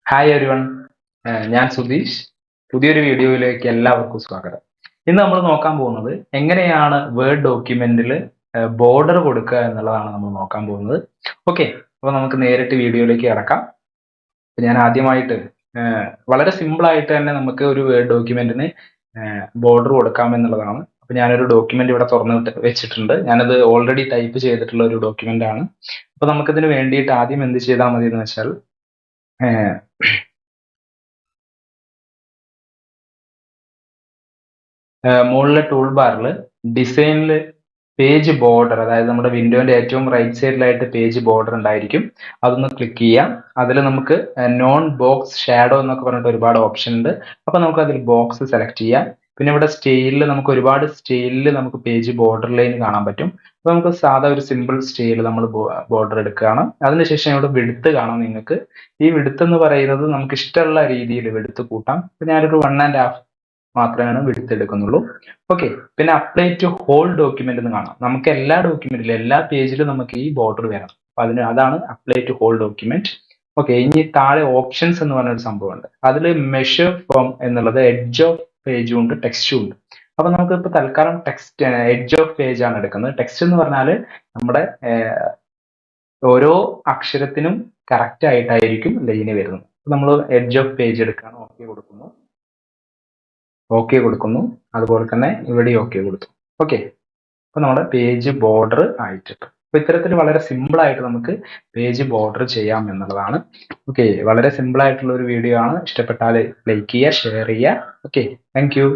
Hi everyone, ഞാൻ സുധീഷ്. പുതിയൊരു വീഡിയോയിലേക്ക് എല്ലാവർക്കും സ്വാഗതം. ഇന്ന് നമ്മൾ നോക്കാൻ പോകുന്നത് എങ്ങനെയാണ് വേർഡ് ഡോക്യുമെന്റിൽ ബോർഡർ കൊടുക്കുക എന്നുള്ളതാണ് നമ്മൾ നോക്കാൻ പോകുന്നത്. ഓക്കെ, അപ്പോൾ നമുക്ക് നേരിട്ട് വീഡിയോയിലേക്ക് കിടക്കാം. ഞാൻ ആദ്യമായിട്ട് വളരെ സിമ്പിൾ ആയിട്ട് തന്നെ നമുക്ക് ഒരു വേർഡ് ഡോക്യുമെന്റിന് ബോർഡർ കൊടുക്കാം എന്നുള്ളതാണ്. അപ്പോൾ ഞാനൊരു ഡോക്യുമെന്റ് ഇവിടെ തുറന്നിട്ട് വെച്ചിട്ടുണ്ട്. ഞാനത് ഓൾറെഡി ടൈപ്പ് ചെയ്തിട്ടുള്ള ഒരു ഡോക്യുമെന്റ് ആണ്. അപ്പോൾ നമുക്കിതിന് വേണ്ടിയിട്ട് ആദ്യം എന്ത് ചെയ്താൽ മതി എന്ന് വെച്ചാൽ മുകളിലെ ടൂൾ ബാറിൽ ഡിസൈനിൽ പേജ് ബോർഡർ, അതായത് നമ്മുടെ വിൻഡോന്റെ ഏറ്റവും റൈറ്റ് സൈഡിലായിട്ട് പേജ് ബോർഡർ ഉണ്ടായിരിക്കും. അതൊന്ന് ക്ലിക്ക് ചെയ്യാം. അതിൽ നമുക്ക് നോൺ ബോക്സ് ഷാഡോ എന്നൊക്കെ പറഞ്ഞിട്ട് ഒരുപാട് ഓപ്ഷൻ ഉണ്ട്. അപ്പൊ നമുക്ക് അതിൽ ബോക്സ് സെലക്ട് ചെയ്യാം. പിന്നെ ഇവിടെ സ്റ്റൈലിൽ നമുക്ക് ഒരുപാട് സ്റ്റൈലിൽ നമുക്ക് പേജ് ബോർഡർ ലൈൻ കാണാൻ പറ്റും. അപ്പൊ നമുക്ക് സാധാ ഒരു സിമ്പിൾ സ്റ്റൈൽ നമ്മൾ ബോർഡർ എടുക്കുകയാണ്. അതിനുശേഷം ഇവിടെ വിഡ്ത്ത് കാണാം നിങ്ങൾക്ക്. ഈ വിഡ്ത്ത് എന്ന് പറയുന്നത് നമുക്ക് ഇഷ്ടമുള്ള രീതിയിൽ വിഡ്ത്ത് കൂട്ടാം. ഇപ്പൊ ഞാനൊരു 1.5 മാത്രമാണ് വിഡ്ത്ത് എടുക്കുന്നുള്ളൂ. ഓക്കെ, പിന്നെ അപ്ലൈ ടു ഹോൾ ഡോക്യുമെന്റ് എന്ന് കാണാം. നമുക്ക് എല്ലാ ഡോക്യുമെന്റിലും എല്ലാ പേജിലും നമുക്ക് ഈ ബോർഡർ വരണം. അപ്പൊ അതാണ് apply to whole document. Okay, ഇനി താഴെ ഓപ്ഷൻസ് എന്ന് പറഞ്ഞൊരു സംഭവമുണ്ട്. അതിൽ മെഷർ ഫ്രോം എന്നുള്ളത് എഡ്ജ് ഓഫ് പേജും ഉണ്ട്, ടെക്സ്റ്റും ഉണ്ട്. അപ്പൊ നമുക്ക് ഇപ്പൊ തൽക്കാലം ടെക്സ്റ്റ് എഡ്ജ് ഓഫ് പേജ് ആണ് എടുക്കുന്നത്. ടെക്സ്റ്റ് എന്ന് പറഞ്ഞാൽ നമ്മുടെ ഓരോ അക്ഷരത്തിനും കറക്റ്റ് ആയിട്ടായിരിക്കും ലൈന് വരുന്നത്. നമ്മൾ എഡ്ജ് ഓഫ് പേജ് എടുക്കുകയാണ്. ഓക്കെ കൊടുക്കുന്നു. അതുപോലെ തന്നെ ഇവിടെ ഓക്കെ കൊടുത്തു. ഓക്കെ, അപ്പൊ നമ്മുടെ പേജ് ബോർഡർ ആയിട്ടുണ്ട്. അപ്പൊ ഇത്തരത്തിൽ വളരെ സിമ്പിൾ ആയിട്ട് നമുക്ക് പേജ് ബോർഡർ ചെയ്യാം എന്നുള്ളതാണ്. ഓക്കെ, വളരെ സിമ്പിൾ ആയിട്ടുള്ള ഒരു വീഡിയോ ആണ്. ഇഷ്ടപ്പെട്ടാൽ ലൈക്ക് ചെയ്യുക, ഷെയർ ചെയ്യുക. Okay, thank you.